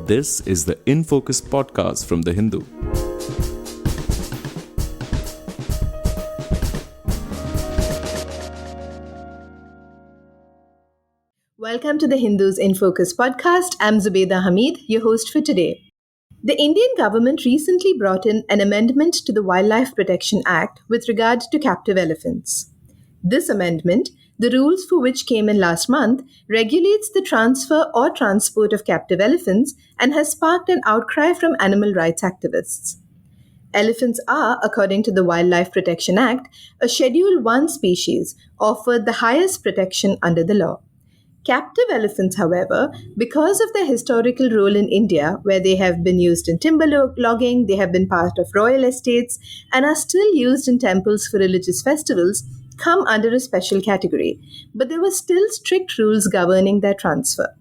This is the In Focus podcast from The Hindu. Welcome to the Hindus in Focus podcast. I'm Zubeda Hamid, your host for today. The Indian government recently brought in an amendment to the Wildlife Protection Act with regard to captive elephants. This amendment, the rules for which came in last month, regulates the transfer or transport of captive elephants and has sparked an outcry from animal rights activists. Elephants are, according to the Wildlife Protection Act, a Schedule 1 species offered the highest protection under the law. Captive elephants, however, because of their historical role in India, where they have been used in timber logging, they have been part of royal estates, and are still used in temples for religious festivals, come under a special category. But there were still strict rules governing their transfer.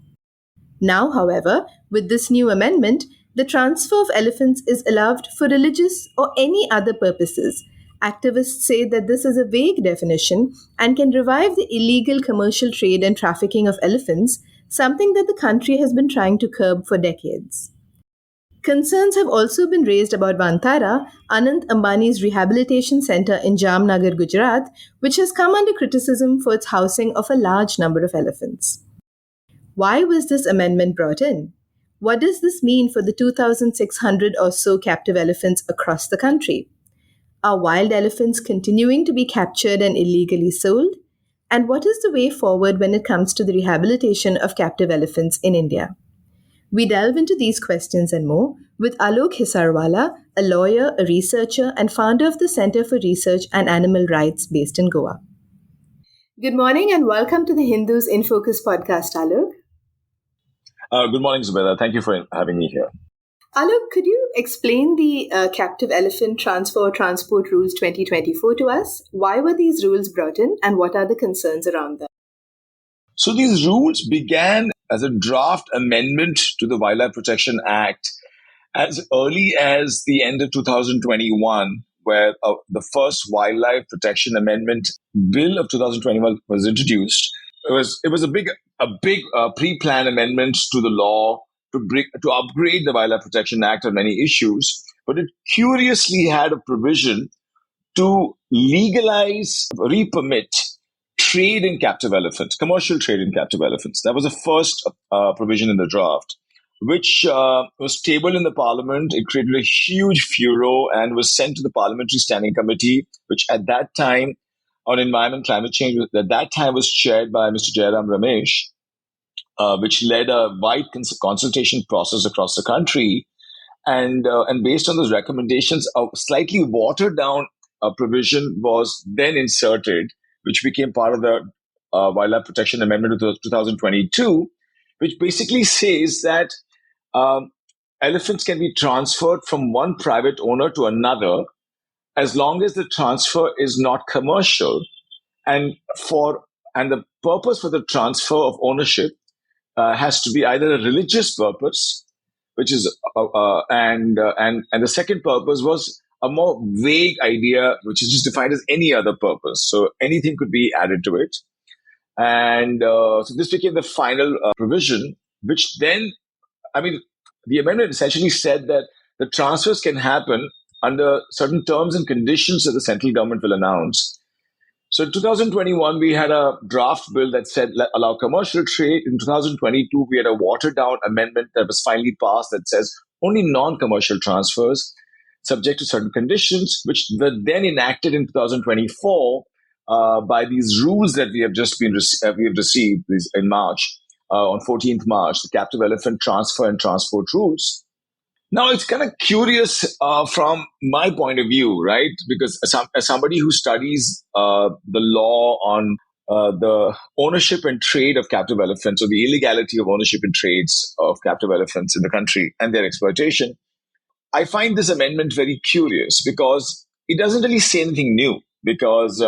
Now, however, with this new amendment, the transfer of elephants is allowed for religious or any other purposes. Activists say that this is a vague definition and can revive the illegal commercial trade and trafficking of elephants, something that the country has been trying to curb for decades. Concerns have also been raised about Vantara, Anant Ambani's rehabilitation center in Jamnagar, Gujarat, which has come under criticism for its housing of a large number of elephants. Why was this amendment brought in? What does this mean for the 2,600 or so captive elephants across the country? Are wild elephants continuing to be captured and illegally sold? And what is the way forward when it comes to the rehabilitation of captive elephants in India? We delve into these questions and more with Alok Hisarwala, a lawyer, a researcher, and founder of the Center for Research and Animal Rights based in Goa. Good morning and welcome to the Hindus in Focus podcast, Alok. Good morning, Zubeda. Thank you for having me here. Alok, could you explain the captive elephant transfer or transport rules 2024 to us? Why were these rules brought in and what are the concerns around them? So these rules began as a draft amendment to the Wildlife Protection Act as early as the end of 2021, where the first Wildlife Protection Amendment Bill of 2021 was introduced. It was a big pre-planned amendment to the law to upgrade the Wildlife Protection Act on many issues, but it curiously had a provision to legalize, re-permit trade in captive elephants, commercial trade in captive elephants. That was the first provision in the draft, which was tabled in the parliament. It created a huge furor and was sent to the Parliamentary Standing Committee, which at that time on environment climate change, at that time was chaired by Mr. Jairam Ramesh, which led a wide consultation process across the country. And based on those recommendations, a slightly watered down provision was then inserted, which became part of the Wildlife Protection Amendment of 2022, which basically says that elephants can be transferred from one private owner to another as long as the transfer is not commercial. And the purpose for the transfer of ownership has to be either a religious purpose, which is and the second purpose was a more vague idea, which is just defined as any other purpose. So anything could be added to it, and so this became the final provision. Which then, the amendment essentially said that the transfers can happen under certain terms and conditions that the central government will announce. So in 2021, we had a draft bill that said allow commercial trade. In 2022, we had a watered down amendment that was finally passed that says only non-commercial transfers subject to certain conditions, which were then enacted in 2024 by these rules that we have received in March, on 14th March, the captive elephant transfer and transport rules. Now, it's kind of curious from my point of view, right? Because as somebody who studies the law on the ownership and trade of captive elephants, or the illegality of ownership and trades of captive elephants in the country and their exploitation, I find this amendment very curious because it doesn't really say anything new, because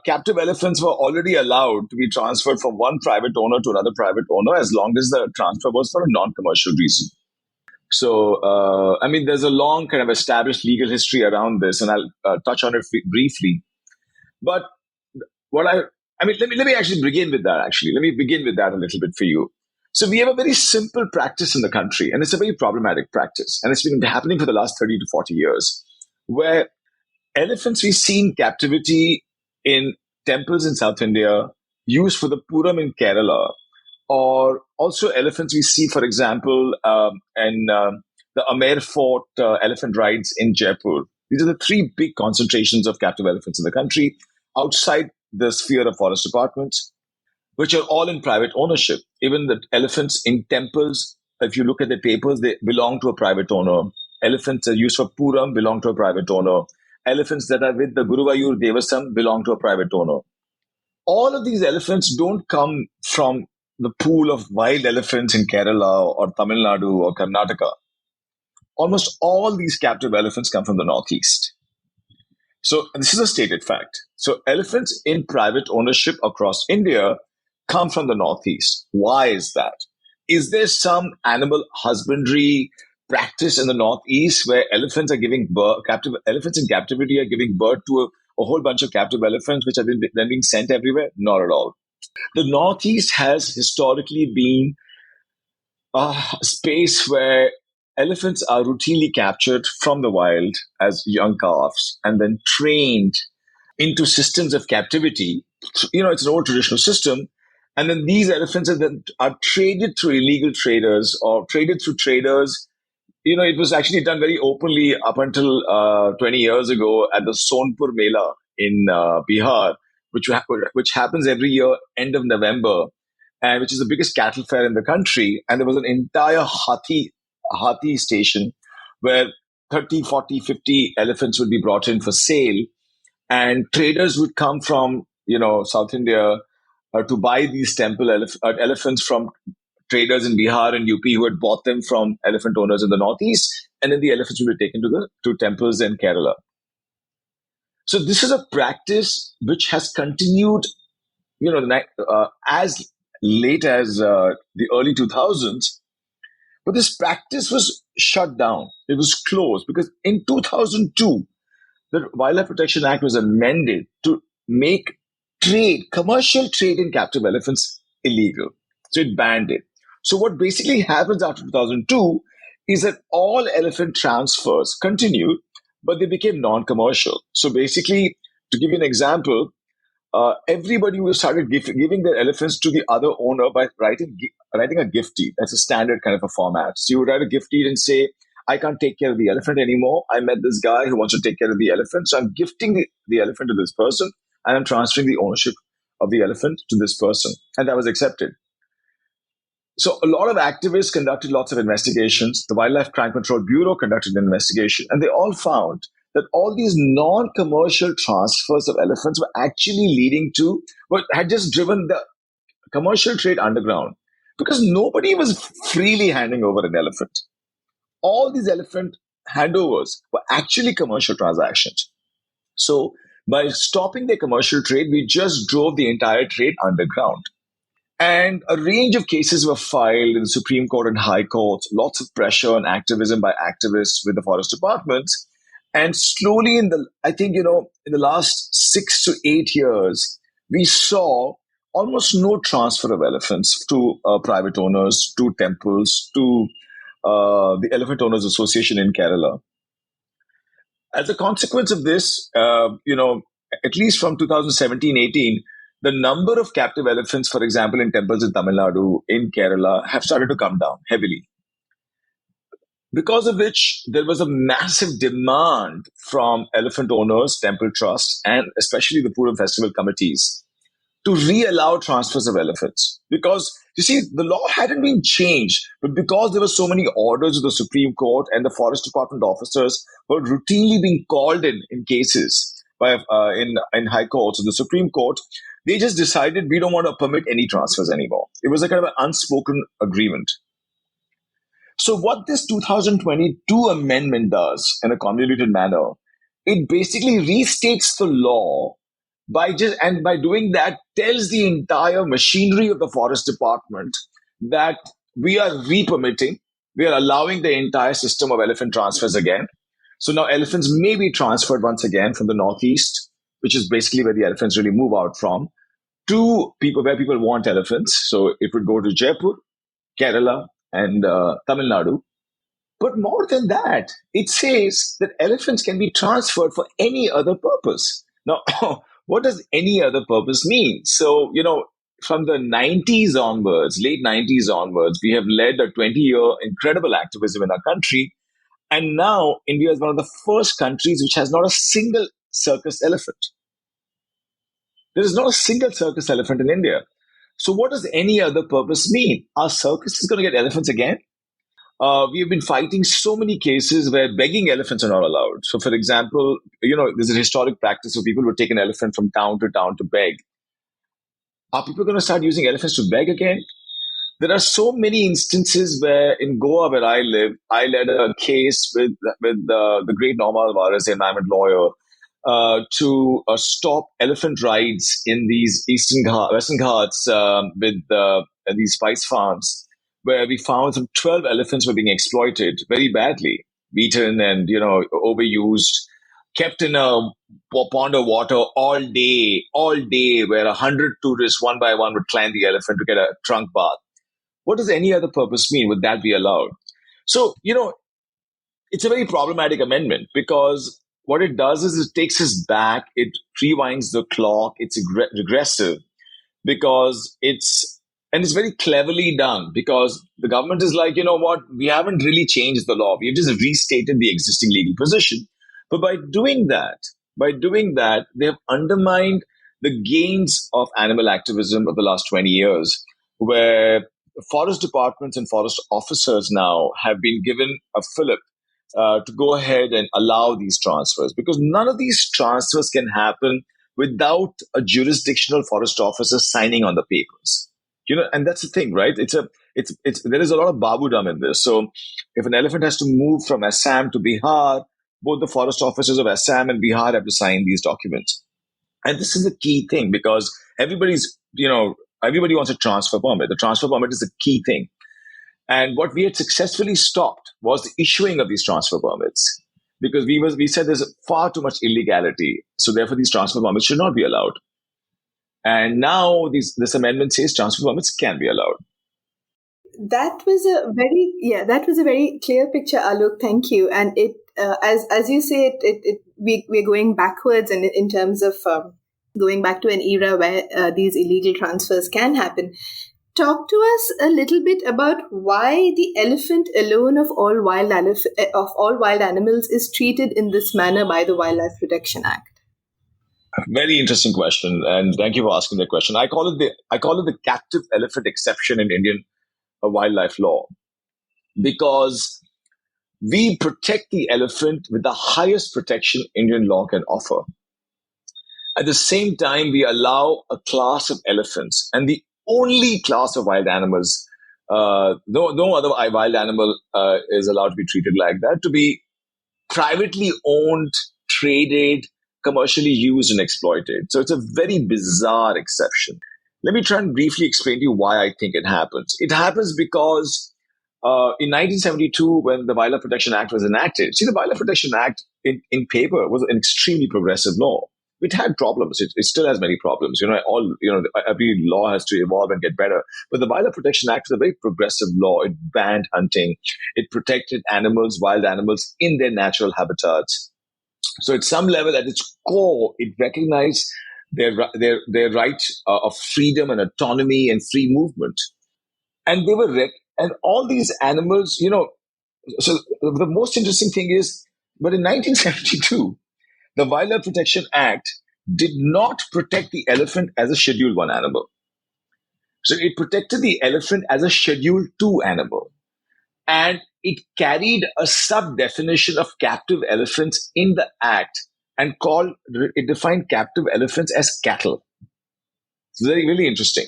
captive elephants were already allowed to be transferred from one private owner to another private owner as long as the transfer was for a non-commercial reason. So, there's a long kind of established legal history around this, and I'll touch on it briefly. But let me actually begin with that, Let me begin with that a little bit for you. So we have a very simple practice in the country, and it's a very problematic practice. And it's been happening for the last 30 to 40 years, where elephants we see in captivity in temples in South India, used for the Puram in Kerala, or also elephants we see, for example, in the Amer Fort elephant rides in Jaipur. These are the three big concentrations of captive elephants in the country outside the sphere of forest departments, which are all in private ownership. Even the elephants in temples, if you look at the papers, they belong to a private owner. Elephants that are used for Puram belong to a private owner. Elephants that are with the Guruvayur Devastam belong to a private owner. All of these elephants don't come from the pool of wild elephants in Kerala or Tamil Nadu or Karnataka. Almost all these captive elephants come from the Northeast. So this is a stated fact. So elephants in private ownership across India come from the Northeast. Why is that? Is there some animal husbandry practice in the Northeast where elephants are giving birth, captive elephants in captivity are giving birth to a whole bunch of captive elephants which are then being sent everywhere? Not at all. The Northeast has historically been a space where elephants are routinely captured from the wild as young calves and then trained into systems of captivity. It's an old traditional system. And then these elephants are traded through illegal traders or traded through traders. It was actually done very openly up until 20 years ago at the Sonpur Mela in Bihar, which happens every year, end of November, and which is the biggest cattle fair in the country. And there was an entire Hathi station where 30, 40, 50 elephants would be brought in for sale. And traders would come from, South India to buy these temple elephants from traders in Bihar and UP who had bought them from elephant owners in the Northeast. And then the elephants would be taken to temples in Kerala. So this is a practice which has continued, as late as the early 2000s. But this practice was shut down. It was closed because in 2002, the Wildlife Protection Act was amended to make commercial trade in captive elephants illegal. So it banned it. So what basically happens after 2002 is that all elephant transfers continued, but they became non-commercial. So basically, to give you an example, everybody will started giving their elephants to the other owner by writing a gift deed. That's a standard kind of a format. So you would write a gift deed and say, I can't take care of the elephant anymore. I met this guy who wants to take care of the elephant. So I'm gifting the elephant to this person and I'm transferring the ownership of the elephant to this person. And that was accepted. So a lot of activists conducted lots of investigations. The Wildlife Crime Control Bureau conducted an investigation, and they all found that all these non-commercial transfers of elephants were actually had just driven the commercial trade underground because nobody was freely handing over an elephant. All these elephant handovers were actually commercial transactions. So by stopping the commercial trade, we just drove the entire trade underground. And a range of cases were filed in the Supreme Court and High Court, lots of pressure and activism by activists with the forest departments. And slowly in the last 6 to 8 years, we saw almost no transfer of elephants to private owners, to temples, to the Elephant Owners Association in Kerala. As a consequence of this, at least from 2017-18, the number of captive elephants, for example, in temples in Tamil Nadu, in Kerala, have started to come down heavily. Because of which, there was a massive demand from elephant owners, temple trusts, and especially the Puram festival committees to re-allow transfers of elephants. Because, you see, the law hadn't been changed, but because there were so many orders of the Supreme Court and the Forest Department officers were routinely being called in cases by in high courts or the Supreme Court, they just decided we don't want to permit any transfers anymore. It was a kind of an unspoken agreement. So what this 2022 amendment does in a convoluted manner, it basically restates the law by doing that tells the entire machinery of the forest department that we are re-permitting, we are allowing the entire system of elephant transfers again. So now elephants may be transferred once again from the Northeast, which is basically where the elephants really move out from, to people where people want elephants. So it would go to Jaipur, Kerala, and Tamil Nadu. But more than that, it says that elephants can be transferred for any other purpose. Now, what does any other purpose mean? So, from the 90s onwards, late 90s onwards, we have led a 20-year incredible activism in our country. And now India is one of the first countries which has not a single circus elephant. There is not a single circus elephant in India. So, what does any other purpose mean? Our circus is going to get elephants again? We have been fighting so many cases where begging elephants are not allowed. So, for example, there's a historic practice of people would take an elephant from town to beg. Are people going to start using elephants to beg again? There are so many instances where in Goa, where I live, I led a case with the great Normal Varas, environment lawyer, to stop elephant rides in these Western Ghats with these spice farms, where we found some 12 elephants were being exploited very badly, beaten and overused, kept in a pond of water all day, where 100 tourists one by one would climb the elephant to get a trunk bath. What does any other purpose mean? Would that be allowed? So, it's a very problematic amendment because what it does is it takes us back, it rewinds the clock, it's regressive because it's very cleverly done because the government is like, you know what, we haven't really changed the law. We've just restated the existing legal position. But by doing that, they have undermined the gains of animal activism of the last 20 years, where forest departments and forest officers now have been given a fillip to go ahead and allow these transfers, because none of these transfers can happen without a jurisdictional forest officer signing on the papers. And that's the thing, right? There is a lot of babudam in this. So if an elephant has to move from Assam to Bihar, both the forest officers of Assam and Bihar have to sign these documents. And this is the key thing because everybody wants a transfer permit. The transfer permit is the key thing. And what we had successfully stopped was the issuing of these transfer permits because we said there's far too much illegality. So therefore, these transfer permits should not be allowed. And now this amendment says transfer permits can be allowed. That was a very clear picture, Alok. Thank you. And it, as you say, we're going backwards in terms of going back to an era where these illegal transfers can happen. Talk to us a little bit about why the elephant alone of all wild animals is treated in this manner by the Wildlife Protection Act. Very interesting question, and thank you for asking that question. I call it the captive elephant exception in Indian wildlife law because we protect the elephant with the highest protection Indian law can offer. At the same time, we allow a class of elephants, and the only class of wild animals, no other wild animal is allowed to be treated like that, to be privately owned, traded, commercially used and exploited. So it's a very bizarre exception. Let me try and briefly explain to you why I think it happens. It happens because in 1972, when the Wildlife Protection Act was enacted, the Wildlife Protection Act in paper was an extremely progressive law. It had problems. It still has many problems. Every law has to evolve and get better. But the Wildlife Protection Act is a very progressive law. It banned hunting. It protected animals, wild animals in their natural habitats. So at some level, at its core, it recognized their right of freedom and autonomy and free movement. And they were and all these animals, so the most interesting thing is, but in 1972, the Wildlife Protection Act did not protect the elephant as a Schedule 1 animal. So it protected the elephant as a Schedule 2 animal. And it carried a sub-definition of captive elephants in the Act and it defined captive elephants as cattle. It's very, really interesting.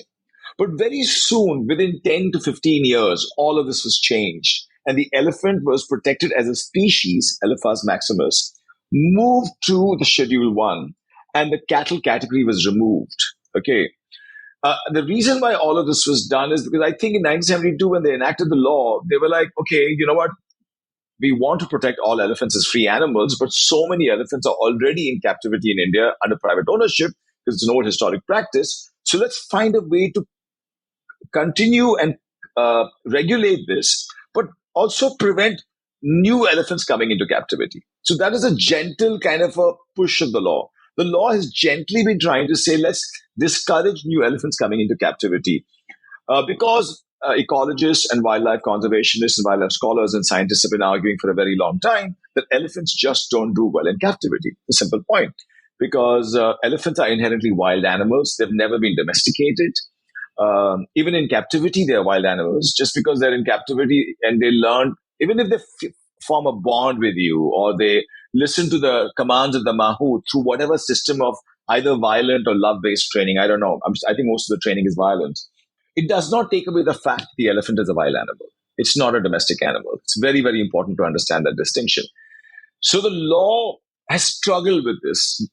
But very soon, within 10 to 15 years, all of this was changed. And the elephant was protected as a species, Elephas maximus, moved to the Schedule 1, and the cattle category was removed. Okay. The reason why all of this was done is because I think in 1972, when they enacted the law, they were like, okay, you know what? We want to protect all elephants as free animals, but so many elephants are already in captivity in India under private ownership because it's an old historic practice. So let's find a way to continue and regulate this, but also prevent new elephants coming into captivity. So that is a gentle kind of a push of the law. The law has gently been trying to say, let's discourage new elephants coming into captivity. Because ecologists and wildlife conservationists and wildlife scholars and scientists have been arguing for a very long time that elephants just don't do well in captivity. A simple point. Because elephants are inherently wild animals. They've never been domesticated. Even in captivity, they're wild animals. Just because they're in captivity and they learn, even if they form a bond with you or they listen to the commands of the mahout through whatever system of either violent or love-based training, I don't know. I think most of the training is violent. It does not take away the fact the elephant is a wild animal. It's not a domestic animal. It's very, very important to understand that distinction. So the law has struggled with this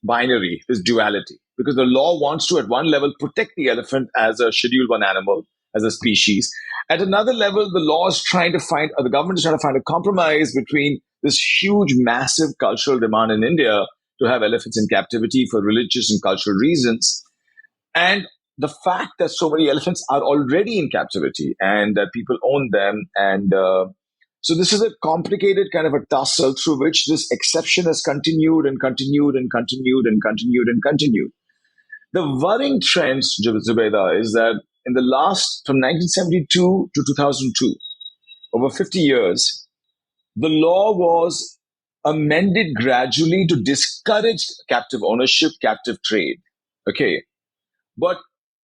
binary, this duality, because the law wants to, at one level, protect the elephant as a Schedule 1 animal, as a species. At another level, the law is trying to find, or the government is trying to find a compromise between this huge, massive cultural demand in India to have elephants in captivity for religious and cultural reasons, and the fact that so many elephants are already in captivity and that people own them. And so this is a complicated kind of a tussle through which this exception has continued and continued and continued and continued and continued. The worrying trend, Zubeda, is that in the last, from 1972 to 2002, over 50 years, the law was amended gradually to discourage captive ownership, captive trade. Okay. But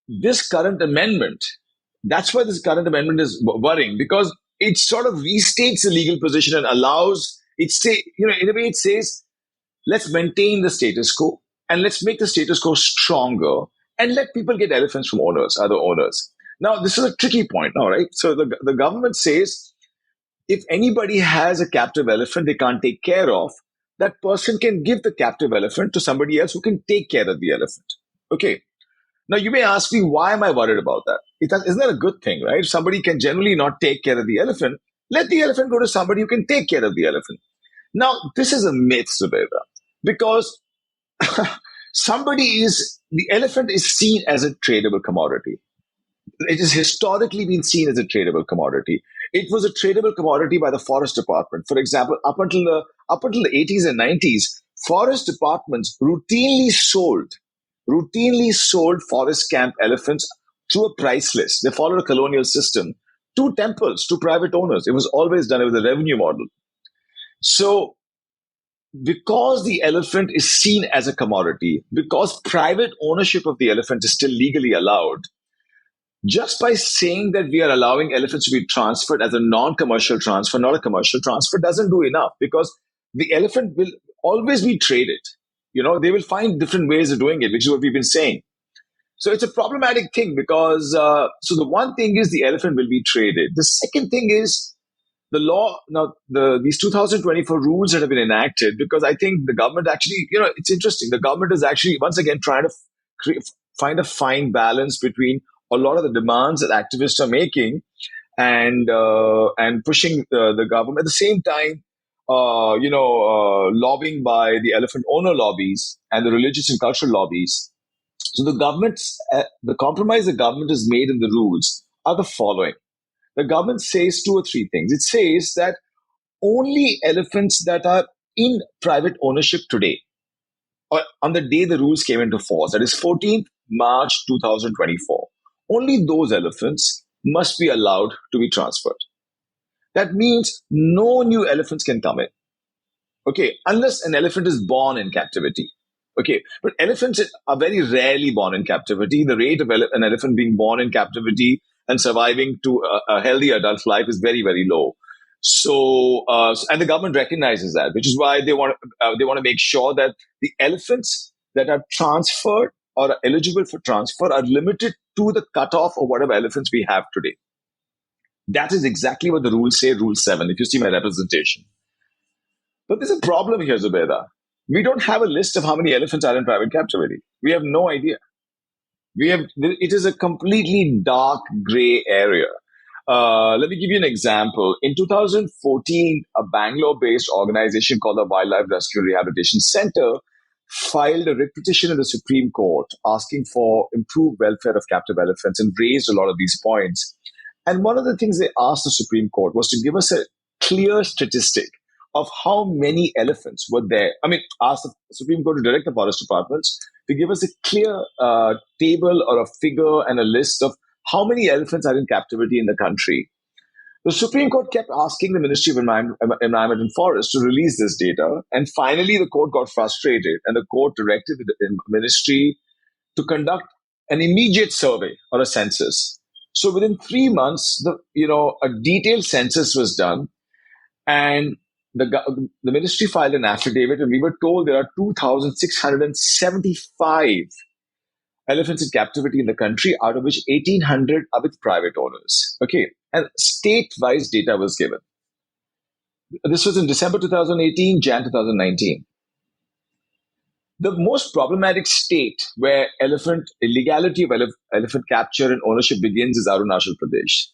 this current amendment, that's why this current amendment is worrying, because it sort of restates the legal position and allows it say, in a way it says, let's maintain the status quo and let's make the status quo stronger and let people get elephants from owners, other owners. Now, this is a tricky point now, right? So the government says if anybody has a captive elephant they can't take care of, that person can give the captive elephant to somebody else who can take care of the elephant. Okay. Now, you may ask me, why am I worried about that? Isn't that a good thing, right? If somebody can generally not take care of the elephant, let the elephant go to somebody who can take care of the elephant. Now, this is a myth, Zubaida, because the elephant is seen as a tradable commodity. It has historically been seen as a tradable commodity. It was a tradable commodity by the forest department. For example, up until the 80s and 90s, forest departments routinely sold forest camp elephants through a price list. They followed a colonial system to temples, to private owners. It was always done. It was a revenue model. So because the elephant is seen as a commodity, because private ownership of the elephant is still legally allowed, just by saying that we are allowing elephants to be transferred as a non-commercial transfer, not a commercial transfer, doesn't do enough, because the elephant will always be traded. They will find different ways of doing it, which is what we've been saying. So it's a problematic thing because, so the one thing is the elephant will be traded. The second thing is the law, now these 2024 rules that have been enacted, because I think the government actually, it's interesting. The government is actually once again trying to find a fine balance between a lot of the demands that activists are making and pushing the government at the same time. Lobbying by the elephant owner lobbies and the religious and cultural lobbies. So the compromise the government has made in the rules are the following. The government says two or three things. It says that only elephants that are in private ownership today, or on the day the rules came into force, that is 14th March 2024, only those elephants must be allowed to be transferred. That means no new elephants can come in. Okay, unless an elephant is born in captivity. Okay, but elephants are very rarely born in captivity. The rate of an elephant being born in captivity and surviving to a healthy adult life is very, very low. So, and the government recognizes that, which is why they want to make sure that the elephants that are transferred or are eligible for transfer are limited to the cutoff of whatever elephants we have today. That is exactly what the rules say, Rule 7, if you see my representation. But there's a problem here, Zubaida. We don't have a list of how many elephants are in private captivity. We have no idea. It is a completely dark gray area. Let me give you an example. In 2014, a Bangalore-based organization called the Wildlife Rescue and Rehabilitation Center filed a writ petition in the Supreme Court asking for improved welfare of captive elephants and raised a lot of these points. And one of the things they asked the Supreme Court was to give us a clear statistic of how many elephants were there. I mean, asked the Supreme Court to direct the forest departments to give us a clear table or a figure and a list of how many elephants are in captivity in the country. The Supreme Court kept asking the Ministry of Environment and Forest to release this data. And finally, the court got frustrated and the court directed the ministry to conduct an immediate survey or a census. So within 3 months, a detailed census was done, and the ministry filed an affidavit, and we were told there are 2,675 elephants in captivity in the country, out of which 1,800 are with private owners. Okay, and state-wise data was given. This was in December 2018, Jan 2019. The most problematic state where illegality of elephant capture and ownership begins is Arunachal Pradesh.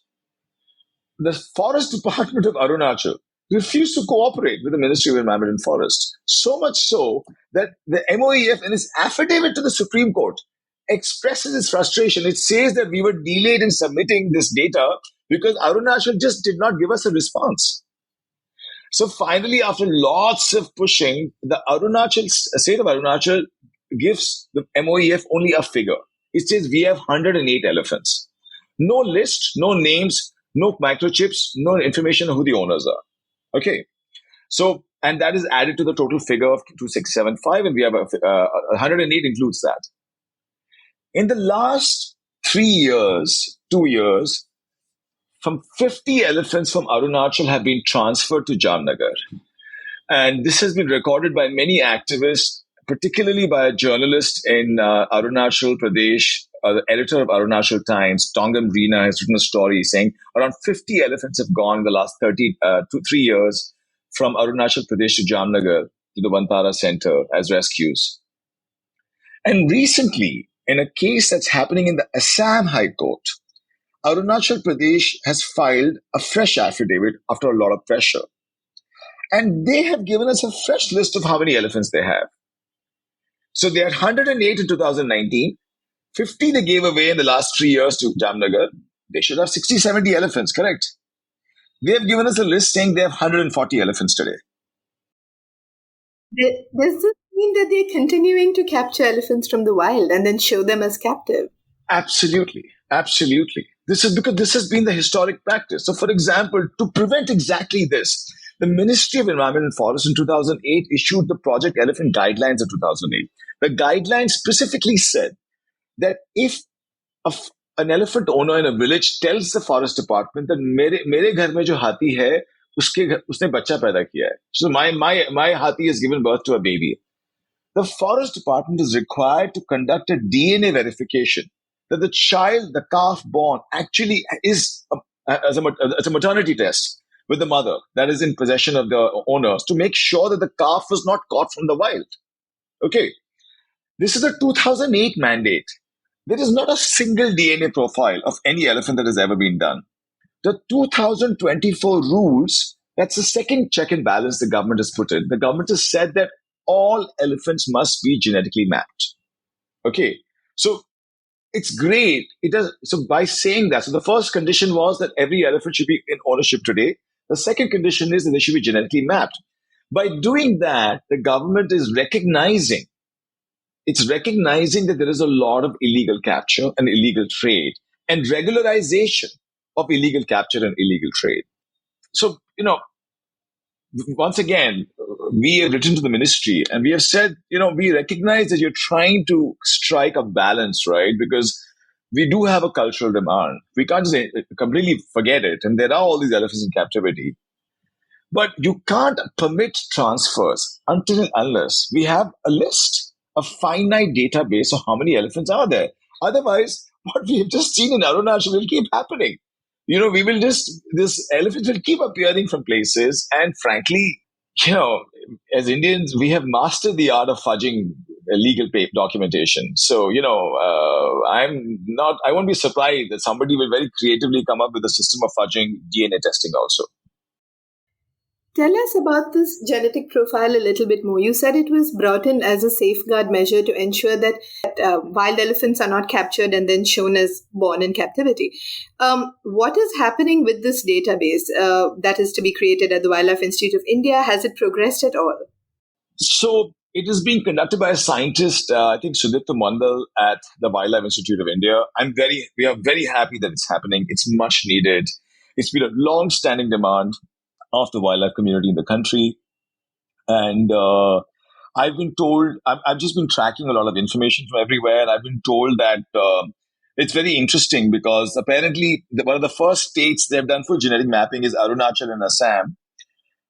The Forest Department of Arunachal refused to cooperate with the Ministry of Environment and Forest. So much so that the MOEF, in its affidavit to the Supreme Court, expresses its frustration. It says that we were delayed in submitting this data because Arunachal just did not give us a response. So finally, after lots of pushing, the state of Arunachal gives the MOEF only a figure. It says we have 108 elephants. No list, no names, no microchips, no information on who the owners are. Okay. So, and that is added to the total figure of 2,675, and we have 108 includes that. In the last 2 years, from 50 elephants from Arunachal have been transferred to Jamnagar. And this has been recorded by many activists, particularly by a journalist in Arunachal Pradesh, the editor of Arunachal Times, Tongam Reena, has written a story saying around 50 elephants have gone in the last 3 years from Arunachal Pradesh to Jamnagar to the Vantara Center as rescues. And recently, in a case that's happening in the Assam High Court, Arunachal Pradesh has filed a fresh affidavit after a lot of pressure. And they have given us a fresh list of how many elephants they have. So they had 108 in 2019, 50 they gave away in the last 3 years to Jamnagar. They should have 60, 70 elephants, correct? They have given us a list saying they have 140 elephants today. Does this mean that they're continuing to capture elephants from the wild and then show them as captive? Absolutely. This is because this has been the historic practice. So, for example, to prevent exactly this, the Ministry of Environment and Forest in 2008 issued the Project Elephant Guidelines of 2008. The guidelines specifically said that if an elephant owner in a village tells the forest department that mere ghar mein jo hathi hai, usne bachcha paida kiya hai. So my hathi has given birth to a baby. The forest department is required to conduct a DNA verification that the child, the calf born, actually is as a maternity test with the mother that is in possession of the owners to make sure that the calf was not caught from the wild. Okay. This is a 2008 mandate. There is not a single DNA profile of any elephant that has ever been done. The 2024 rules, that's the second check and balance the government has put in. The government has said that all elephants must be genetically mapped. Okay. So it's great. So by saying that, so the first condition was that every elephant should be in ownership today. The second condition is that they should be genetically mapped. By doing that, the government is recognizing that there is a lot of illegal capture and illegal trade and regularization of illegal capture and illegal trade. So, once again, we have written to the ministry and we have said, we recognize that you're trying to strike a balance, right? Because we do have a cultural demand. We can't just completely forget it. And there are all these elephants in captivity. But you can't permit transfers until and unless we have a list, a finite database of how many elephants are there. Otherwise, what we have just seen in Arunachal will keep happening. This elephant will keep appearing from places. And frankly, as Indians, we have mastered the art of fudging legal documentation. So, I won't be surprised that somebody will very creatively come up with a system of fudging DNA testing also. Tell us about this genetic profile a little bit more. You said it was brought in as a safeguard measure to ensure that wild elephants are not captured and then shown as born in captivity. What is happening with this database that is to be created at the Wildlife Institute of India? Has it progressed at all? So it is being conducted by a scientist, I think Sudipta Mandal at the Wildlife Institute of India. We are very happy that it's happening. It's much needed. It's been a long-standing demand of the wildlife community in the country. And I've been told, I've just been tracking a lot of information from everywhere. And I've been told that it's very interesting because apparently one of the first states they've done for genetic mapping is Arunachal and Assam,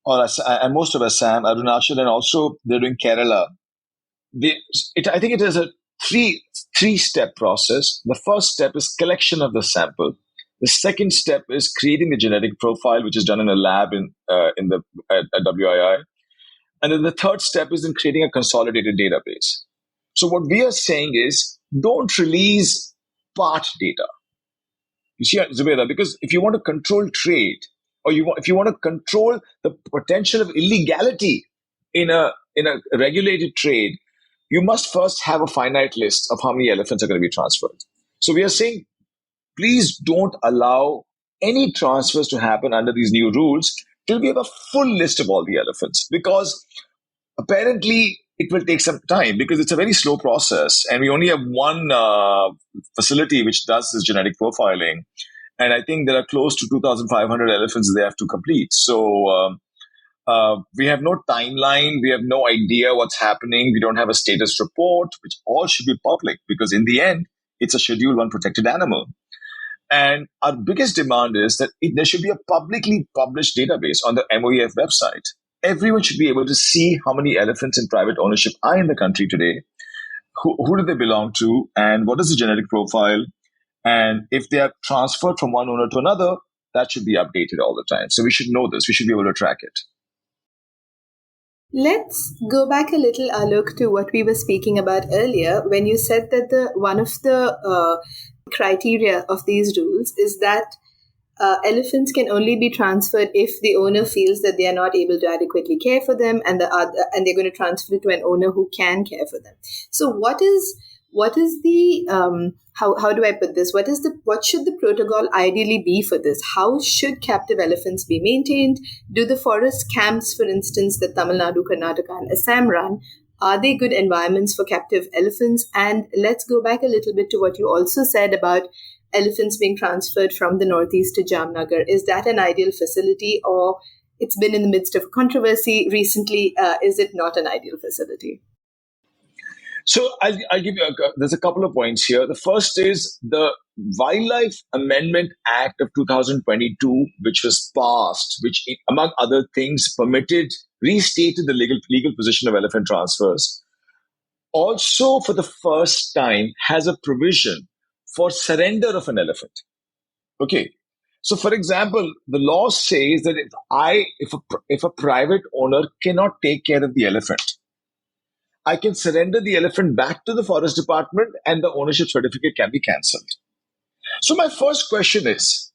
and most of Assam, Arunachal, and also they're doing Kerala. I think it is a three-step process. The first step is collection of the sample. The second step is creating the genetic profile, which is done in a lab at WII. And then the third step is in creating a consolidated database. So what we are saying is, don't release part data. You see, Zubaida, because if you want to control trade, or if you want to control the potential of illegality in a regulated trade, you must first have a finite list of how many elephants are going to be transferred. So we are saying, please don't allow any transfers to happen under these new rules till we have a full list of all the elephants, because apparently it will take some time because it's a very slow process, and we only have one facility which does this genetic profiling, and I think there are close to 2,500 elephants they have to complete. So we have no timeline, we have no idea what's happening, we don't have a status report, which all should be public because in the end, it's a Schedule 1 protected animal. And our biggest demand is that there should be a publicly published database on the MOEF website. Everyone should be able to see how many elephants in private ownership are in the country today, who do they belong to, and what is the genetic profile. And if they are transferred from one owner to another, that should be updated all the time. So we should know this. We should be able to track it. Let's go back a little, Alok, to what we were speaking about earlier when you said that one of the criteria of these rules is that elephants can only be transferred if the owner feels that they are not able to adequately care for them, and they're going to transfer it to an owner who can care for them. So what is the how do I put this? What should the protocol ideally be for this? How should captive elephants be maintained? Do the forest camps, for instance, that Tamil Nadu, Karnataka, and Assam run, are they good environments for captive elephants? And let's go back a little bit to what you also said about elephants being transferred from the northeast to Jamnagar. Is that an ideal facility, or it's been in the midst of controversy recently? Is it not an ideal facility? So I'll give you, there's a couple of points here. The first is the Wildlife Amendment Act of 2022, which was passed, which among other things restated the legal position of elephant transfers. Also, for the first time, has a provision for surrender of an elephant. Okay. So, for example, the law says that if a private owner cannot take care of the elephant, I can surrender the elephant back to the forest department and the ownership certificate can be cancelled. So my first question is,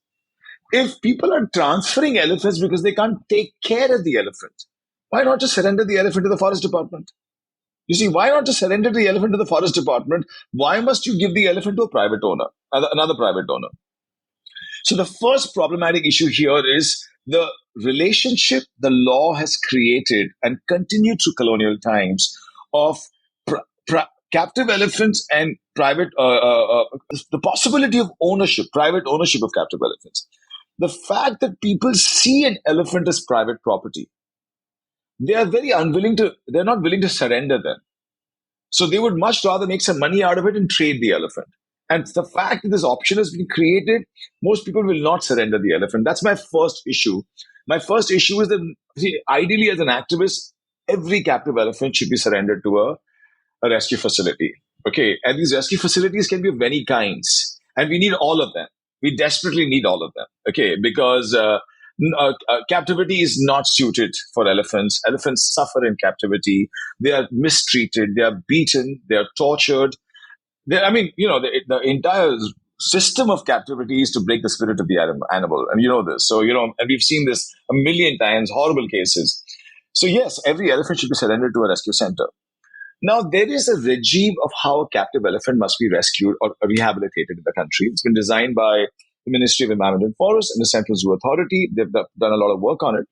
if people are transferring elephants because they can't take care of the elephant, why not just surrender the elephant to the forest department? You see, why not just surrender the elephant to the forest department? Why must you give the elephant to a private owner, another private owner? So the first problematic issue here is the relationship the law has created and continued through colonial times of captive elephants and private, the possibility of private ownership of captive elephants. The fact that people see an elephant as private property, they're not willing to surrender them. So they would much rather make some money out of it and trade the elephant. And the fact that this option has been created, most people will not surrender the elephant. That's my first issue. My first issue is that, ideally as an activist, every captive elephant should be surrendered to a rescue facility. Okay. And these rescue facilities can be of many kinds. And we need all of them. We desperately need all of them. Okay. Because captivity is not suited for elephants. Elephants suffer in captivity. They are mistreated. They are beaten. They are tortured. The entire system of captivity is to break the spirit of the animal. And you know this. So, and we've seen this a million times, horrible cases. So, yes, every elephant should be surrendered to a rescue center. Now, there is a regime of how a captive elephant must be rescued or rehabilitated in the country. It's been designed by the Ministry of Environment and Forest and the Central Zoo Authority. They've done a lot of work on it.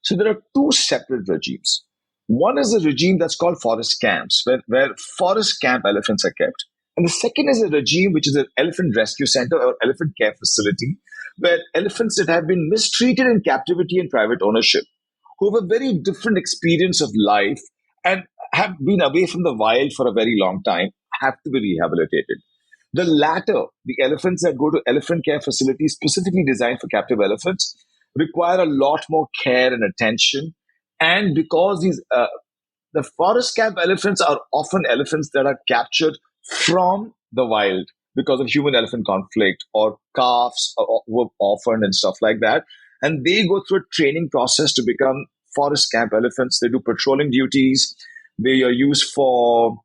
So there are two separate regimes. One is a regime that's called forest camps, where forest camp elephants are kept. And the second is a regime which is an elephant rescue center or elephant care facility, where elephants that have been mistreated in captivity and private ownership, who have a very different experience of life and have been away from the wild for a very long time, have to be rehabilitated. The latter, the elephants that go to elephant care facilities specifically designed for captive elephants, require a lot more care and attention. And because the forest camp elephants are often elephants that are captured from the wild because of human elephant conflict or calves were orphaned and stuff like that. And they go through a training process to become forest camp elephants. They do patrolling duties. They are used for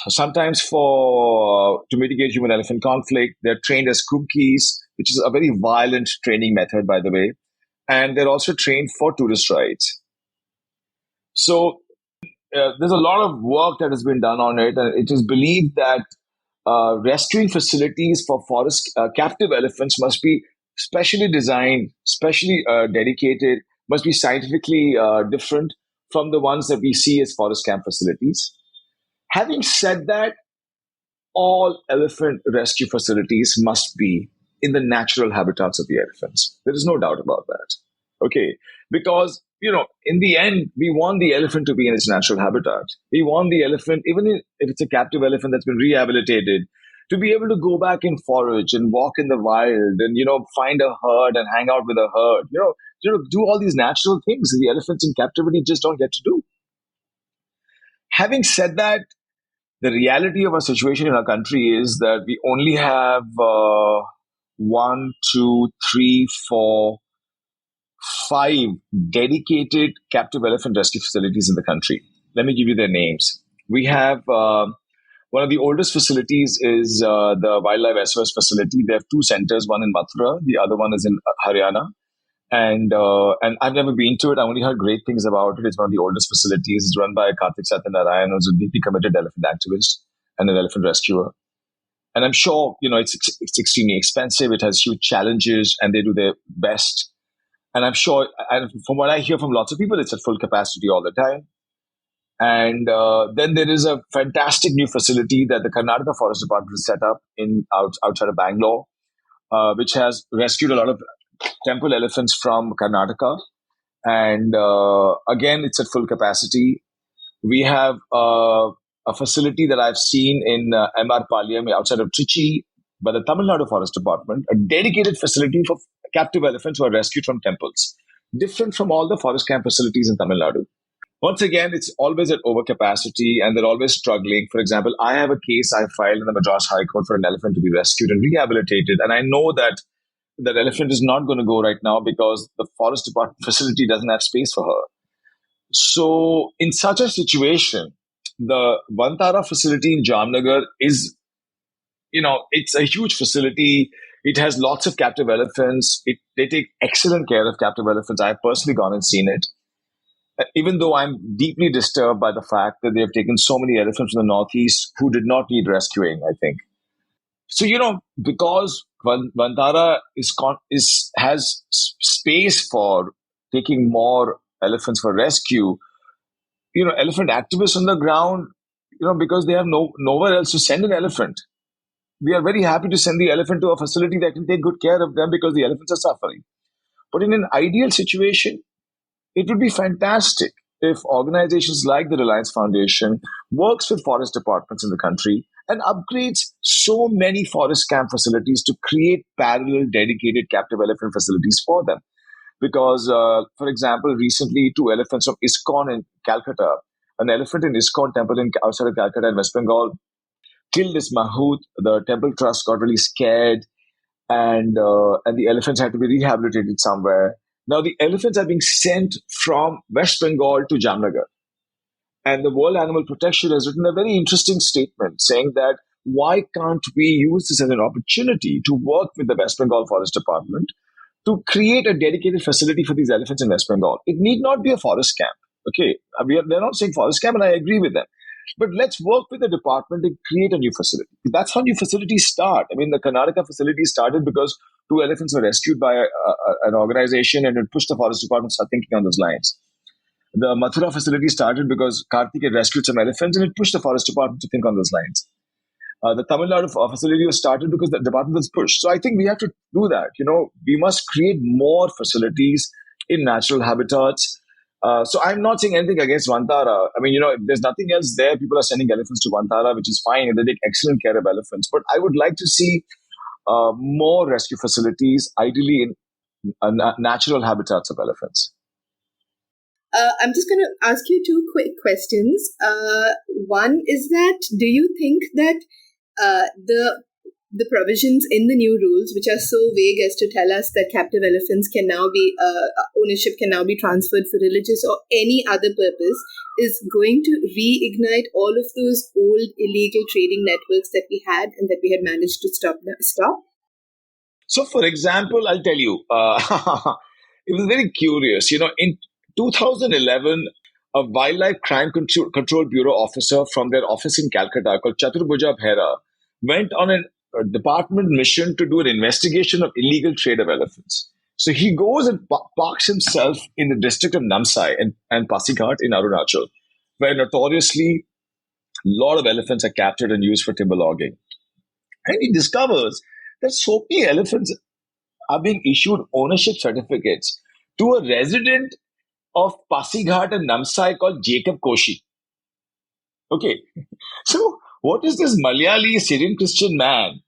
sometimes for to mitigate human elephant conflict. They're trained as kumkis, which is a very violent training method, by the way. And they're also trained for tourist rides. So there's a lot of work that has been done on it, and it is believed that rescuing facilities for forest captive elephants must be specially designed, specially dedicated, must be scientifically different from the ones that we see as forest camp facilities. Having said that, all elephant rescue facilities must be in the natural habitats of the elephants. There is no doubt about that. Okay. Because, in the end, we want the elephant to be in its natural habitat. We want the elephant, even if it's a captive elephant that's been rehabilitated, to be able to go back and forage and walk in the wild and, find a herd and hang out with a herd, do all these natural things that the elephants in captivity just don't get to do. Having said that, the reality of our situation in our country is that we only have one, two, three, four, five dedicated captive elephant rescue facilities in the country. Let me give you their names. We have one of the oldest facilities is the Wildlife SOS facility. They have two centers, one in Mathura, the other one is in Haryana. And I've never been to it. I only heard great things about it. It's one of the oldest facilities. It's run by Karthik Satyanarayan, who's a deeply committed elephant activist and an elephant rescuer. And I'm sure, it's extremely expensive. It has huge challenges and they do their best. And I'm sure, and from what I hear from lots of people, it's at full capacity all the time. And then there is a fantastic new facility that the Karnataka Forest Department set up outside of Bangalore, which has rescued a lot of temple elephants from Karnataka. And again, it's at full capacity. We have a facility that I've seen in MR Palyam outside of Trichy by the Tamil Nadu Forest Department, a dedicated facility for captive elephants who are rescued from temples, different from all the forest camp facilities in Tamil Nadu. Once again, it's always at overcapacity and they're always struggling. For example, I have a case I filed in the Madras High Court for an elephant to be rescued and rehabilitated. And I know that that elephant is not going to go right now because the forest department facility doesn't have space for her. So in such a situation, the Vantara facility in Jamnagar is, it's a huge facility. It has lots of captive elephants. They take excellent care of captive elephants. I've personally gone and seen it. Even though I'm deeply disturbed by the fact that they have taken so many elephants from the Northeast who did not need rescuing, I think. So, because Vantara has space for taking more elephants for rescue, elephant activists on the ground, because they have nowhere else to send an elephant. We are very happy to send the elephant to a facility that can take good care of them because the elephants are suffering. But in an ideal situation, it would be fantastic if organizations like the Reliance Foundation works with forest departments in the country and upgrades so many forest camp facilities to create parallel dedicated captive elephant facilities for them. Because, for example, recently 2 elephants from ISKCON in Calcutta, an elephant in ISKCON temple outside of Calcutta in West Bengal, killed this mahout. The temple trust got really scared and the elephants had to be rehabilitated somewhere. Now, the elephants are being sent from West Bengal to Jamnagar. And the World Animal Protection has written a very interesting statement saying that why can't we use this as an opportunity to work with the West Bengal Forest Department to create a dedicated facility for these elephants in West Bengal? It need not be a forest camp. Okay, they're not saying forest camp, and I agree with them. But let's work with the department and create a new facility. That's how new facilities start. I mean, the Karnataka facility started because two elephants were rescued by an organization, and it pushed the forest department to start thinking on those lines. The Mathura facility started because Karthik had rescued some elephants, and it pushed the forest department to think on those lines. The Tamil Nadu facility was started because the department was pushed. So I think we have to do that. We must create more facilities in natural habitats. So I'm not saying anything against Vantara. I mean, if there's nothing else there, people are sending elephants to Vantara, which is fine, and they take excellent care of elephants. But I would like to see more rescue facilities, ideally in natural habitats of elephants. I'm just going to ask you two quick questions. One is that, do you think that the provisions in the new rules, which are so vague as to tell us that captive elephants can now be ownership can now be transferred for religious or any other purpose, is going to reignite all of those old illegal trading networks that we had and that we had managed to stop? So, for example, I'll tell you, it was very curious. In 2011, a Wildlife Crime Control Bureau officer from their office in Calcutta called Chaturbuja Bhera went on a department mission to do an investigation of illegal trade of elephants. So he goes and parks himself in the district of Namsai and Pasighat in Arunachal, where notoriously a lot of elephants are captured and used for timber logging. And he discovers that so many elephants are being issued ownership certificates to a resident of Pasighat and Namsai called Jacob Koshi. Okay, so what is this Malayali Syrian Christian man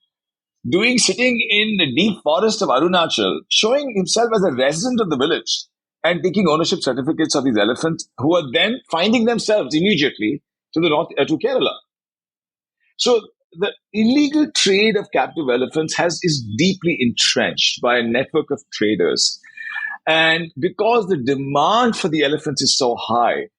doing sitting in the deep forest of Arunachal, showing himself as a resident of the village and taking ownership certificates of these elephants, who are then finding themselves immediately to the north, to Kerala? So the illegal trade of captive elephants is deeply entrenched by a network of traders. And because the demand for the elephants is so high,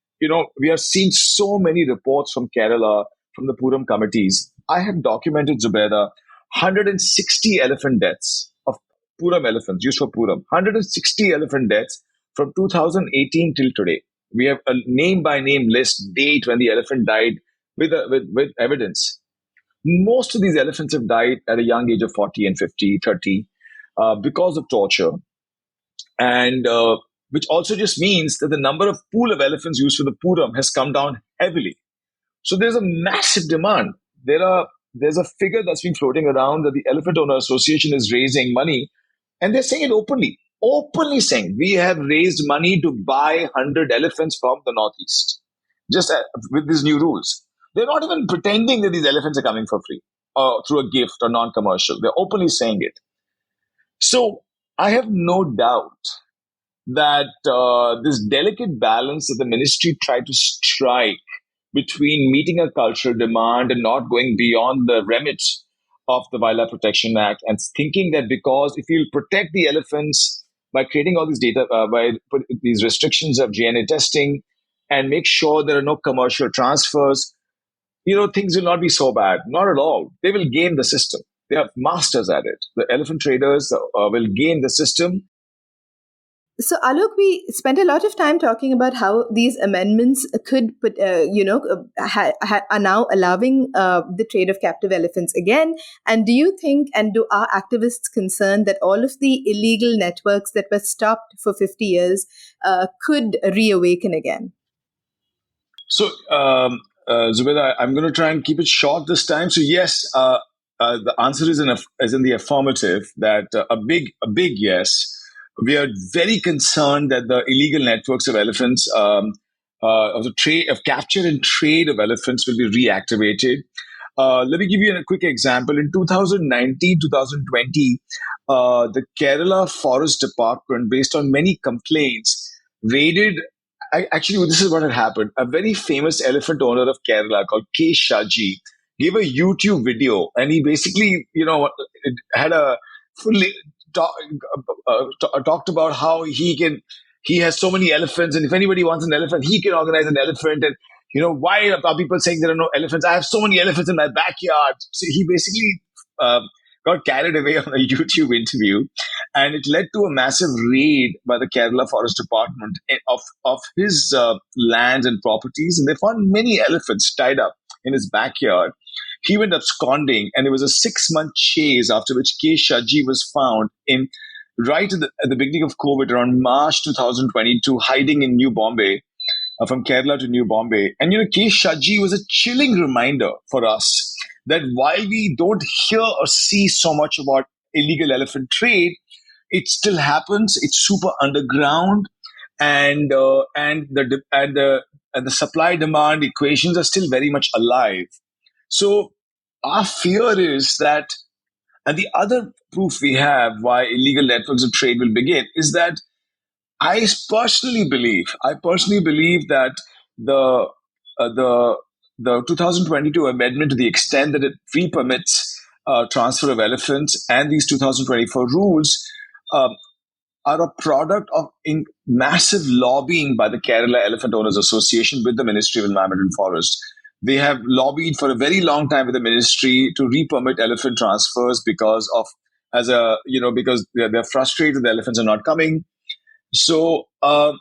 we have seen so many reports from Kerala, from the Puram committees. I have documented, Zubaida, 160 elephant deaths of Puram elephants used for Puram. 160 elephant deaths from 2018 till today. We have a name-by-name list, date when the elephant died, with evidence. Most of these elephants have died at a young age of 40 and 50, 30, because of torture. And which also just means that the number of pool of elephants used for the Puram has come down heavily. So there's a massive demand. There's a figure that's been floating around that the Elephant Owner Association is raising money, and they're saying it openly saying, we have raised money to buy 100 elephants from the Northeast, just with these new rules. They're not even pretending that these elephants are coming for free or through a gift or non-commercial. They're openly saying it. So I have no doubt that this delicate balance that the ministry tried to strike between meeting a cultural demand and not going beyond the remit of the Wildlife Protection Act, and thinking that because if you protect the elephants by creating all these data, by these restrictions of GNA testing, and make sure there are no commercial transfers, things will not be so bad. Not at all. They will game the system. They are masters at it. The elephant traders will game the system. So, Alok, we spent a lot of time talking about how these amendments could, are now allowing the trade of captive elephants again. And do you think, and do our activists concerned that all of the illegal networks that were stopped for 50 years could reawaken again? So, Zubaida, I'm going to try and keep it short this time. So, yes, the answer is in the affirmative, that a big yes. We are very concerned that the illegal networks of elephants, of capture and trade of elephants, will be reactivated. Let me give you a quick example. In 2019, 2020, the Kerala Forest Department, based on many complaints, raided. Actually, this is what had happened. A very famous elephant owner of Kerala called K. Shaji gave a YouTube video, and he basically, had a fully talked about how he has so many elephants, and if anybody wants an elephant, he can organize an elephant. And Why are people saying there are no elephants? I have so many elephants in my backyard. So he basically uh, got carried away on a YouTube interview, and it led to a massive raid by the Kerala Forest Department of his lands and properties, and they found many elephants tied up in his backyard. He went absconding, and it was a 6-month chase, after which K. Shaji was found in right at the beginning of COVID, around March 2022, hiding in New Bombay, from Kerala to New Bombay. And K. Shaji was a chilling reminder for us that while we don't hear or see so much about illegal elephant trade, it still happens. It's super underground, and the supply demand equations are still very much alive. So our fear is that, and the other proof we have why illegal networks of trade will begin is that I personally believe that the the 2022 amendment, to the extent that it re-permits transfer of elephants, and these 2024 rules um, are a product of massive lobbying by the Kerala Elephant Owners Association with the Ministry of Environment and Forest. They have lobbied for a very long time with the ministry to re-permit elephant transfers because they're frustrated the elephants are not coming. So now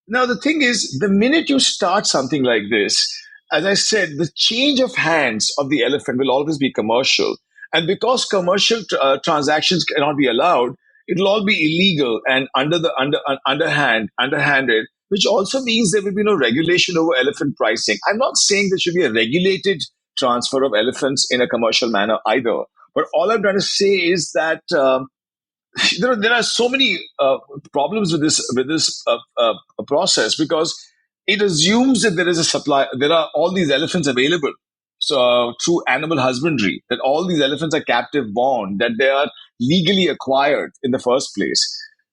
the thing is, the minute you start something like this, as I said, the change of hands of the elephant will always be commercial, and because commercial transactions cannot be allowed, it'll all be illegal and underhanded. Which also means there will be no regulation over elephant pricing. I'm not saying there should be a regulated transfer of elephants in a commercial manner either. But all I'm trying to say is that there are so many problems with this process, because it assumes that there is a supply. There are all these elephants available, so through animal husbandry, that all these elephants are captive born, that they are legally acquired in the first place.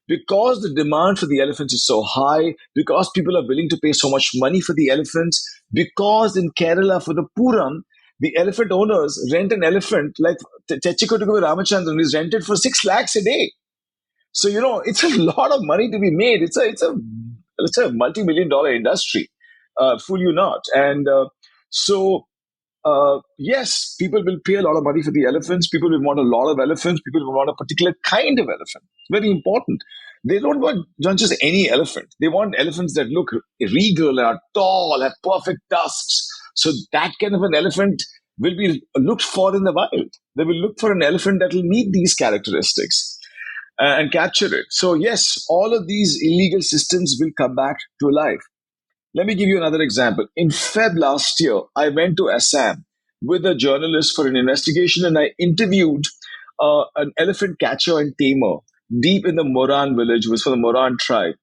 Because the demand for the elephants is so high, because people are willing to pay so much money for the elephants, because in Kerala for the Puram, the elephant owners rent an elephant like Chechikotuku Ramachandran is rented for 6 lakhs a day. So it's a lot of money to be made. It's a multi-million dollar industry. Fool you not. And yes, people will pay a lot of money for the elephants. People will want a lot of elephants. People will want a particular kind of elephant. It's very important. They don't want not just any elephant. They want elephants that look regal, are tall, have perfect tusks. So that kind of an elephant will be looked for in the wild. They will look for an elephant that will meet these characteristics and capture it. So yes, all of these illegal systems will come back to life. Let me give you another example. In Feb last year, I went to Assam with a journalist for an investigation, and I interviewed an elephant catcher and tamer deep in the Moran village. It was for the Moran tribe.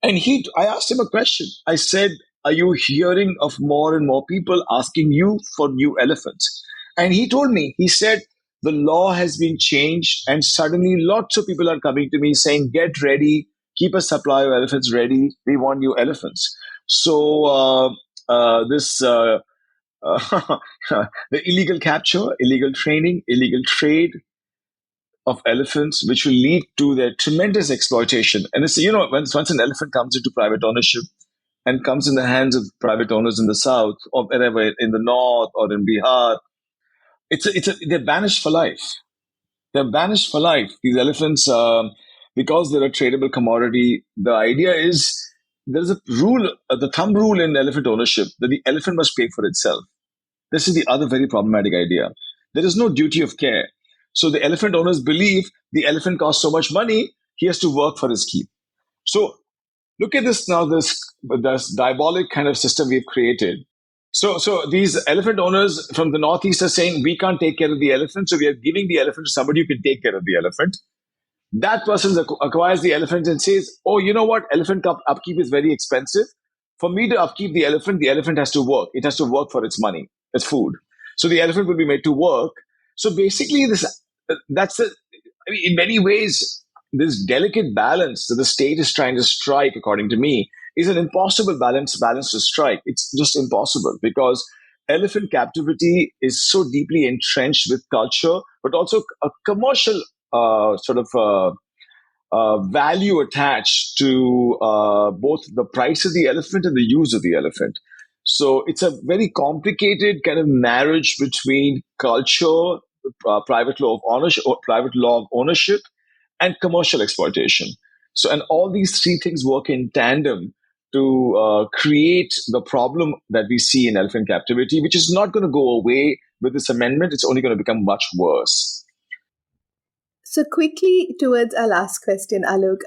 And I asked him a question. I said, "Are you hearing of more and more people asking you for new elephants?" And he told me, he said, "The law has been changed, and suddenly lots of people are coming to me saying, 'Get ready, keep a supply of elephants ready. We want new elephants.'" So, this the illegal capture, illegal training, illegal trade of elephants, which will lead to their tremendous exploitation. And it's, once an elephant comes into private ownership and comes in the hands of private owners in the south or wherever, in the north or in Bihar, they're banished for life. They're banished for life. These elephants, because they're a tradable commodity, the idea is there's a rule, the thumb rule in elephant ownership, that the elephant must pay for itself. This is the other very problematic idea. There is no duty of care. So the elephant owners believe the elephant costs so much money, he has to work for his keep. So look at this now, this diabolic kind of system we've created. So these elephant owners from the Northeast are saying, we can't take care of the elephant, so we are giving the elephant to somebody who can take care of the elephant. That person acquires the elephant and says, "Oh, you know what? Elephant upkeep is very expensive. For me to upkeep the elephant has to work. It has to work for its money, its food. So the elephant will be made to work." So basically, in many ways, this delicate balance that the state is trying to strike, according to me, is an impossible balance to strike. It's just impossible, because elephant captivity is so deeply entrenched with culture, but also a commercial value attached to both the price of the elephant and the use of the elephant. So it's a very complicated kind of marriage between culture, private law of ownership, and commercial exploitation. So, and all these three things work in tandem to create the problem that we see in elephant captivity, which is not going to go away with this amendment. It's only going to become much worse. So quickly towards our last question, Alok,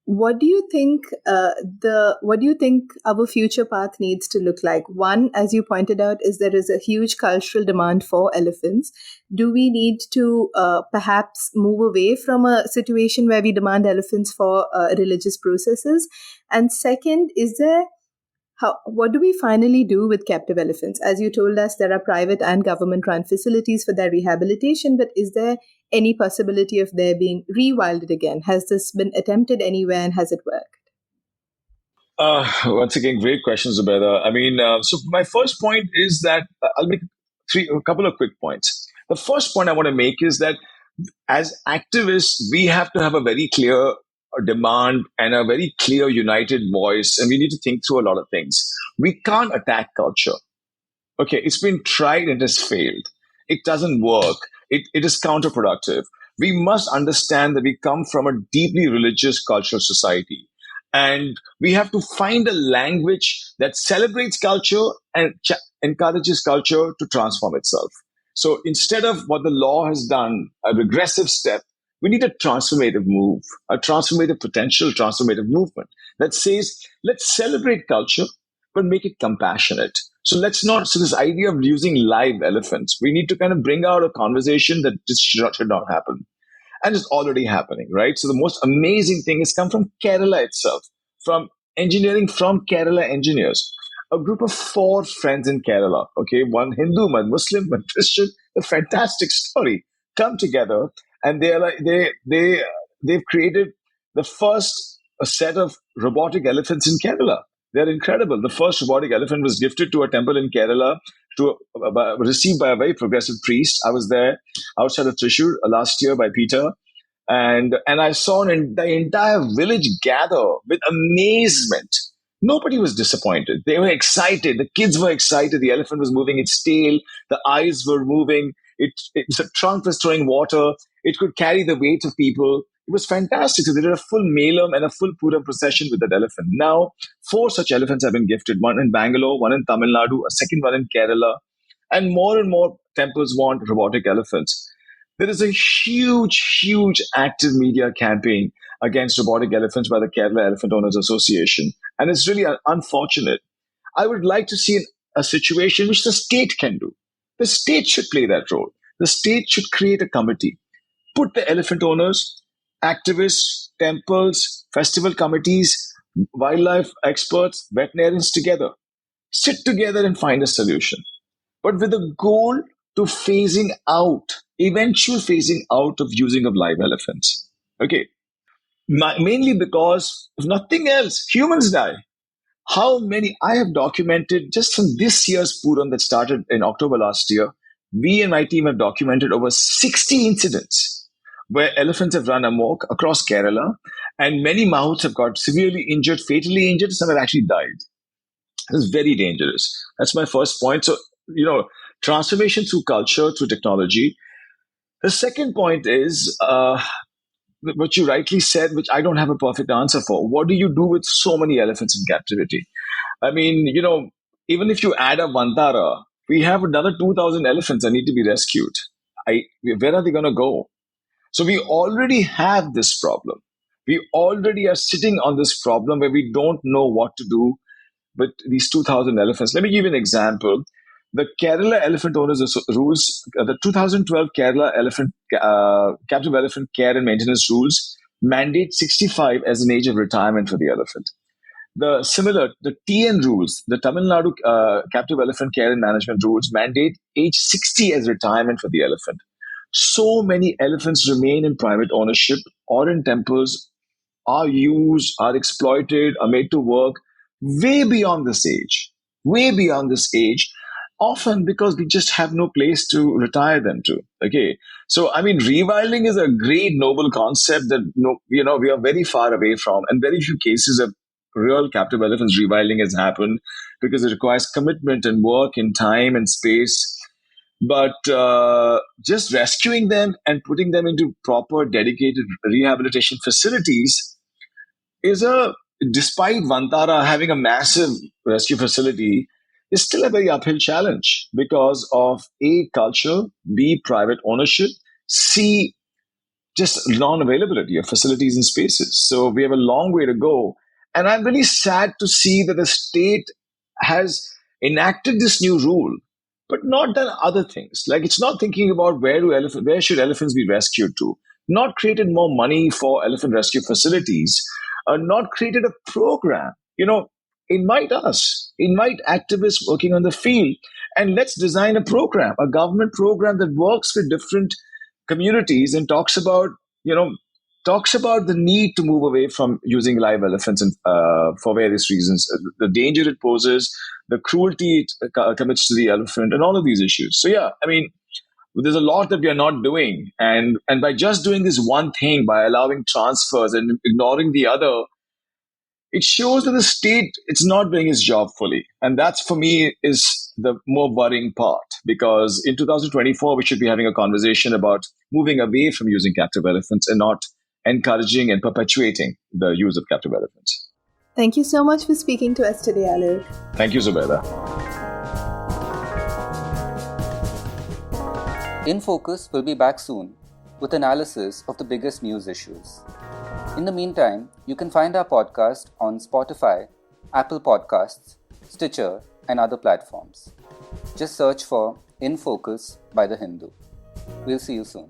what do you think what do you think our future path needs to look like? One, as you pointed out, is there is a huge cultural demand for elephants. Do we need to perhaps move away from a situation where we demand elephants for religious processes? And second, is there what do we finally do with captive elephants? As you told us, there are private and government-run facilities for their rehabilitation, but is there any possibility of their being rewilded again? Has this been attempted anywhere and has it worked? Once again, great questions, Zubeda. I mean, so my first point is that I'll make a couple of quick points. The first point I want to make is that as activists, we have to have a very clear demand and a very clear united voice, and we need to think through a lot of things. We can't attack culture. Okay, it's been tried and it has failed. It doesn't work. It is counterproductive. We must understand that we come from a deeply religious cultural society. And we have to find a language that celebrates culture and encourages culture to transform itself. So instead of what the law has done, a regressive step, we need a transformative move, a transformative potential, transformative movement that says, let's celebrate culture, but make it compassionate. So let's not, so this idea of using live elephants, we need to kind of bring out a conversation that this should not happen. And it's already happening, right? So the most amazing thing has come from Kerala itself, from engineering from Kerala engineers. A group of 4 friends in Kerala, okay, one Hindu, one Muslim, one Christian, a fantastic story, come together and they've created the first set of robotic elephants in Kerala. They're incredible. The first robotic elephant was gifted to a temple in Kerala, received by a very progressive priest. I was there outside of Thrissur last year by Peter, and I saw the entire village gather with amazement. Nobody was disappointed. They were excited. The kids were excited. The elephant was moving its tail. The eyes were moving. The trunk was throwing water. It could carry the weight of people. It was fantastic. So they did a full Melam and a full Puram procession with that elephant. Now, 4 such elephants have been gifted. One in Bangalore, one in Tamil Nadu, a second one in Kerala. And more temples want robotic elephants. There is a huge active media campaign against robotic elephants by the Kerala Elephant Owners Association. And it's really unfortunate. I would like to see a situation which the state can do. The state should play that role. The state should create a committee. Put the elephant owners, activists, temples, festival committees, wildlife experts, veterinarians together. Sit together and find a solution. But with a goal to eventual phasing out of using of live elephants. Okay. Mainly because, if nothing else, humans die. How many I have documented just from this year's Puram that started in October last year, we and my team have documented over 60 incidents where elephants have run amok across Kerala, and many mahouts have got severely injured, fatally injured, some have actually died. This is very dangerous. That's my first point. So, transformation through culture, through technology. The second point is what you rightly said, which I don't have a perfect answer for. What do you do with so many elephants in captivity? I mean, even if you add up Vantara, we have another 2,000 elephants that need to be rescued. Where are they going to go? So we already have this problem. We already are sitting on this problem where we don't know what to do with these 2,000 elephants. Let me give you an example. The Kerala Elephant Owners Rules, the 2012 Kerala Captive Elephant Care and Maintenance Rules mandate 65 as an age of retirement for the elephant. The TN rules, the Tamil Nadu Captive Elephant Care and Management Rules mandate age 60 as retirement for the elephant. So many elephants remain in private ownership or in temples, are used, are exploited, are made to work way beyond this age. Often because we just have no place to retire them to. Okay. So, I mean, rewilding is a great noble concept that, we are very far away from, and very few cases of real captive elephants rewilding has happened because it requires commitment and work and time and space. But just rescuing them and putting them into proper dedicated rehabilitation facilities is despite Vantara having a massive rescue facility, is still a very uphill challenge because of A, culture, B, private ownership, C, just non-availability of facilities and spaces. So we have a long way to go. And I'm really sad to see that the state has enacted this new rule, but not done other things. Like it's not thinking about where should elephants be rescued to, not created more money for elephant rescue facilities, not created a program. Invite activists working on the field, and let's design a program, a government program that works with different communities and talks about the need to move away from using live elephants and, for various reasons, the danger it poses, the cruelty it commits to the elephant, and all of these issues. So yeah, I mean, there's a lot that we are not doing, and by just doing this one thing, by allowing transfers and ignoring the other, it shows that the state it's not doing its job fully, and that's for me is the more worrying part, because in 2024 we should be having a conversation about moving away from using captive elephants and not encouraging and perpetuating the use of captive elephants. Thank you so much for speaking to us today, Alok. Thank you, Zubaida. In Focus will be back soon with analysis of the biggest news issues. In the meantime, you can find our podcast on Spotify, Apple Podcasts, Stitcher, and other platforms. Just search for In Focus by The Hindu. We'll see you soon.